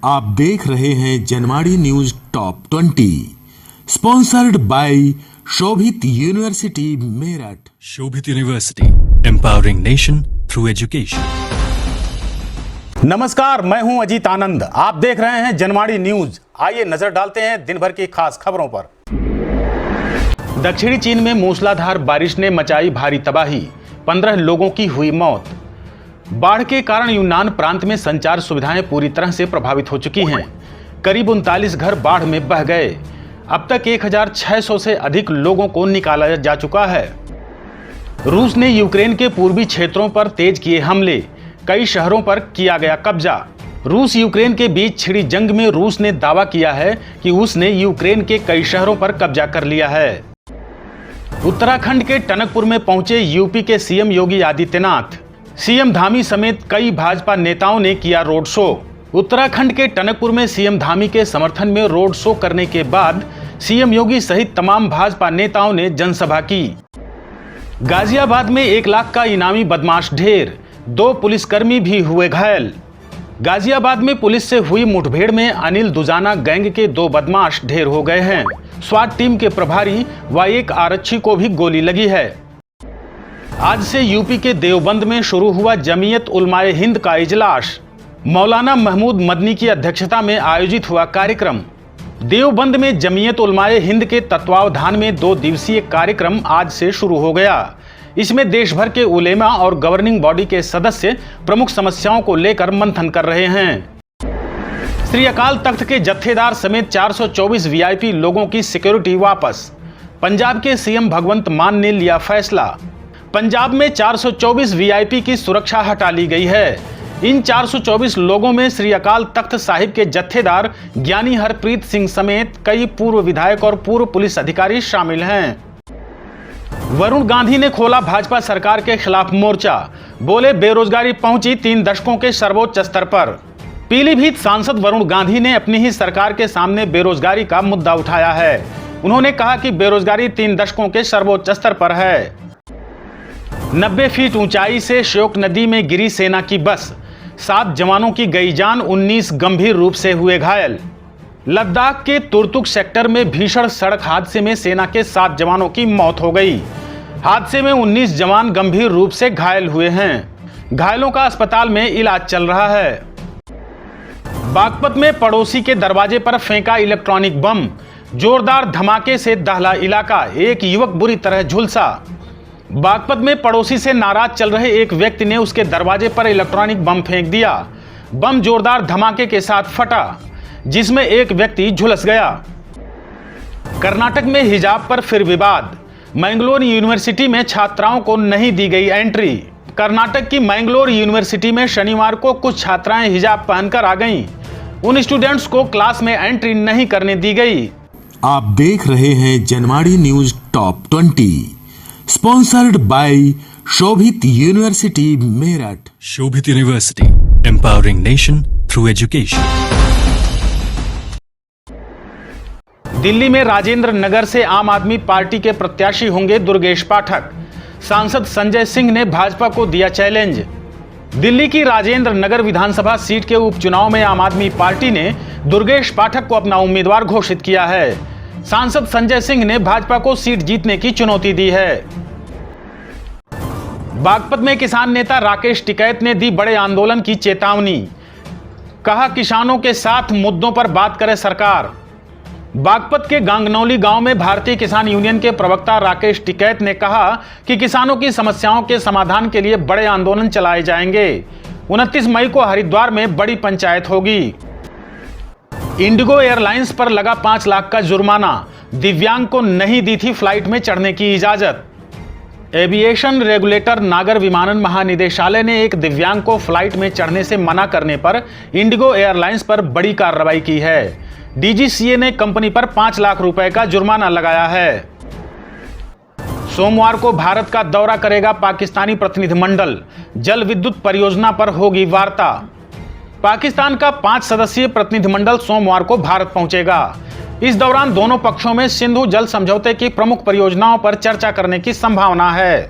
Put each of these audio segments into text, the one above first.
आप देख रहे हैं Janwadi news top 20 sponsored by Shobhit university Meerut. Shobhit university, empowering nation through education. नमस्कार, मैं हूं अजीत आनंद। आप देख रहे हैं जनवाड़ी न्यूज। आइए नजर डालते हैं दिन भर की खास खबरों पर। दक्षिणी चीन में मूसलाधार बारिश ने मचाई भारी तबाही, 15 लोगों की हुई मौत। बाढ़ के कारण यूनान प्रांत में संचार सुविधाएं पूरी तरह से प्रभावित हो चुकी हैं। करीब 39 घर बाढ़ में बह गए। अब तक 1600 से अधिक लोगों को निकाला जा चुका है। रूस ने यूक्रेन के पूर्वी क्षेत्रों पर तेज किए हमले, कई शहरों पर किया गया कब्जा। रूस यूक्रेन के बीच छिड़ी जंग में रूस ने दावा किया है कि उसने यूक्रेन के कई शहरों पर कब्जा कर लिया है। उत्तराखंड के टनकपुर में पहुंचे यूपी के सीएम योगी आदित्यनाथ। सीएम धामी समेत कई भाजपा नेताओं ने किया रोड शो। उत्तराखंड के टनकपुर में सीएम धामी के समर्थन में रोड शो करने के बाद सीएम योगी सहित तमाम भाजपा नेताओं ने जनसभा की। गाजियाबाद में 1 लाख का इनामी बदमाश ढेर, 2 पुलिसकर्मी भी हुए घायल। गाजियाबाद में पुलिस से हुई मुठभेड़ में अनिल दुजाना गैंग के 2 बदमाश ढेर हो गए हैं। स्वाट टीम के प्रभारी व एक आरक्षी को भी गोली लगी है। आज से यूपी के देवबंद में शुरू हुआ जमीयत उलमाए हिंद का इजलास। मौलाना महमूद मदनी की अध्यक्षता में आयोजित हुआ कार्यक्रम। देवबंद में जमीयत उलमाए हिंद के तत्वावधान में 2 दिवसीय कार्यक्रम आज से शुरू हो गया। इसमें देश भर के उलेमा और गवर्निंग बॉडी के सदस्य प्रमुख समस्याओं को लेकर मंथन कर रहे हैं। श्री अकाल तख्त के जत्थेदार समेत 424 वीआईपी लोगों की सिक्योरिटी वापस। पंजाब के सीएम भगवंत मान ने लिया फैसला। पंजाब में 424 वीआईपी की सुरक्षा हटा ली गई है। इन 424 लोगों में श्री अकाल तख्त साहिब के जत्थेदार ज्ञानी हरप्रीत सिंह समेत कई पूर्व विधायक और पूर्व पुलिस अधिकारी शामिल हैं। वरुण गांधी ने खोला भाजपा सरकार के खिलाफ मोर्चा। बोले, बेरोजगारी पहुंची 3 दशकों के सर्वोच्च स्तर पर। पीलीभीत सांसद वरुण गांधी ने अपनी ही सरकार के सामने बेरोजगारी का मुद्दा उठाया है। उन्होंने कहा कि बेरोजगारी 3 दशकों के सर्वोच्च स्तर पर है। 90 फीट ऊंचाई से श्योक नदी में गिरी सेना की बस, 7 जवानों की गई जान, 19 गंभीर रूप से हुए घायल। लद्दाख के तुर्तुक सेक्टर में भीषण सड़क हादसे में सेना के 7 जवानों की मौत हो गई। हादसे में 19 जवान गंभीर रूप से घायल हुए हैं। घायलों का अस्पताल में इलाज चल रहा है। बागपत में पड़ोसी के दरवाजे पर फेंका इलेक्ट्रॉनिक बम, जोरदार धमाके से दहला इलाका, एक युवक बुरी तरह झुलसा। बागपत में पड़ोसी से नाराज चल रहे एक व्यक्ति ने उसके दरवाजे पर इलेक्ट्रॉनिक बम फेंक दिया। बम जोरदार धमाके के साथ फटा, जिसमें एक व्यक्ति झुलस गया। कर्नाटक में हिजाब पर फिर विवाद। मैंगलोर यूनिवर्सिटी में छात्राओं को नहीं दी गई एंट्री। कर्नाटक की मैंगलोर यूनिवर्सिटी में शनिवार को कुछ छात्राएं हिजाब पहनकर आ गईं। उन स्टूडेंट्स को क्लास में एंट्री नहीं करने दी गई। आप देख रहे हैं Janwadi news top 20 sponsored by Shobhit university Meerut. Shobhit university, empowering nation through education. Delhi में राजेंद्र नगर से आम आदमी पार्टी के प्रत्याशी होंगे दुर्गेश पाठक। सांसद संजय सिंह ने भाजपा को दिया चैलेंज। दिल्ली की राजेंद्र नगर विधानसभा सीट के उपचुनाव में आम आदमी पार्टी ने दुर्गेश पाठक को अपना उम्मीदवार घोषित किया है। सांसद संजय सिंह ने भाजपा को सीट जीतने की चुनौती दी है। बागपत में किसान नेता राकेश टिकैत ने दी बड़े आंदोलन की चेतावनी। कहा, किसानों के साथ मुद्दों पर बात करे सरकार। बागपत के गांगनौली गांव में भारतीय किसान यूनियन के प्रवक्ता राकेश टिकैत ने कहा कि किसानों की समस्याओं के समाधान के लिए बड़े आंदोलन चलाए जाएंगे। 29 मई को हरिद्वार में बड़ी पंचायत होगी। इंडिगो एयरलाइंस पर लगा 5 लाख का जुर्माना, दिव्यांग को नहीं दी थी फ्लाइट में चढ़ने की इजाजत। एविएशन रेगुलेटर नागर विमानन महानिदेशालय ने एक दिव्यांग को फ्लाइट में चढ़ने से मना करने पर इंडिगो एयरलाइंस पर बड़ी कार्रवाई की है। डीजीसीए ने कंपनी पर 5 लाख रुपए का जुर्माना लगाया है। सोमवार को भारत का दौरा करेगा पाकिस्तानी प्रतिनिधिमंडल। जल विद्युत परियोजना पर होगी वार्ता। पाकिस्तान का 5 सदस्यीय प्रतिनिधिमंडल सोमवार को भारत पहुंचेगा। इस दौरान दोनों पक्षों में सिंधु जल समझौते की प्रमुख परियोजनाओं पर चर्चा करने की संभावना है।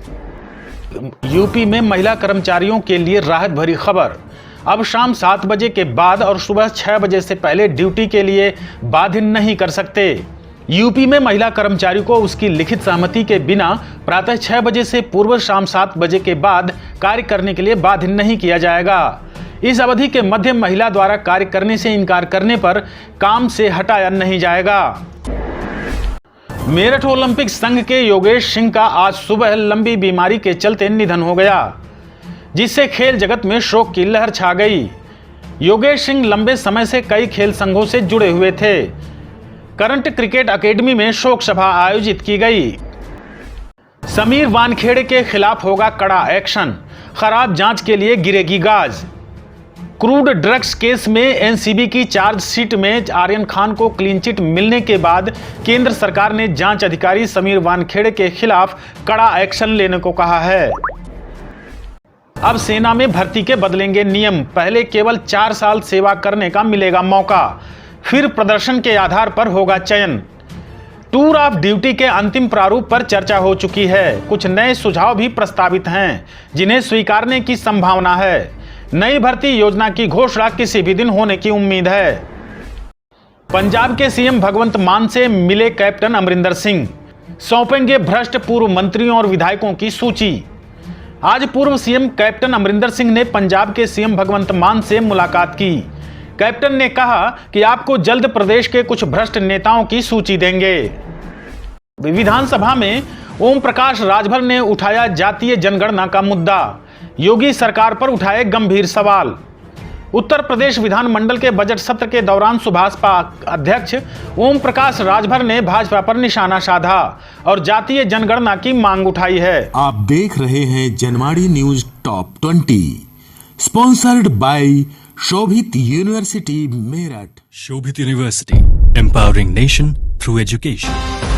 यूपी में महिला कर्मचारियों के लिए राहत भरी खबर। अब शाम 7 बजे के बाद और सुबह 6 बजे से पहले ड्यूटी के लिए बाधित नहीं कर सकते। यूपी में महिला कर्मचारी को उसकी लिखित सहमति के बिना प्रातः 6 बजे से पूर्व शाम 7 बजे के बाद कार्य करने के लिए बाधित नहीं किया जाएगा। इस अवधि के मध्य महिला द्वारा कार्य करने से इनकार करने पर काम से हटाया नहीं जाएगा। मेरठ ओलंपिक संघ के योगेश सिंह का आज सुबह लंबी बीमारी के चलते निधन हो गया, जिससे खेल जगत में शोक की लहर छा गई। योगेश सिंह लंबे समय से कई खेल संघों से जुड़े हुए थे। करंट क्रिकेट अकेडमी में शोक सभा आयोजित की गई। समीर वानखेड़े के खिलाफ होगा कड़ा एक्शन, खराब जांच के लिए गिरेगी गाज। क्रूड ड्रग्स केस में एनसीबी की चार्जशीट में आर्यन खान को क्लीन चिट मिलने के बाद केंद्र सरकार ने जांच अधिकारी समीर वानखेड़े के खिलाफ कड़ा एक्शन लेने को कहा है। अब सेना में भर्ती के बदलेंगे नियम, पहले केवल 4 साल सेवा करने का मिलेगा मौका, फिर प्रदर्शन के आधार पर होगा चयन। टूर ऑफ ड्यूटी के अंतिम प्रारूप पर चर्चा हो चुकी है। कुछ नए सुझाव भी प्रस्तावित हैं, जिन्हें स्वीकारने की संभावना है। नई भर्ती योजना की घोषणा किसी भी दिन होने की उम्मीद है। पंजाब के सीएम भगवंत मान से मिले कैप्टन अमरिंदर सिंह, सौंपेंगे भ्रष्ट पूर्व मंत्रियों और विधायकों की सूची। आज पूर्व सीएम कैप्टन अमरिंदर सिंह ने पंजाब के सीएम भगवंत मान से मुलाकात की। कैप्टन ने कहा कि आपको जल्द प्रदेश के कुछ भ्रष्ट नेताओं की सूची देंगे। विधानसभा में ओम प्रकाश राजभर ने उठाया जातीय जनगणना का मुद्दा, योगी सरकार पर उठाए गंभीर सवाल। उत्तर प्रदेश विधानमंडल के बजट सत्र के दौरान सुभाषपा अध्यक्ष ओम प्रकाश राजभर ने भाजपा पर निशाना साधा और जातीय जनगणना की मांग उठाई है। आप देख रहे हैं जनमाड़ी news top 20, sponsored by Shobhit university Meerut. Shobhit University, empowering nation through education.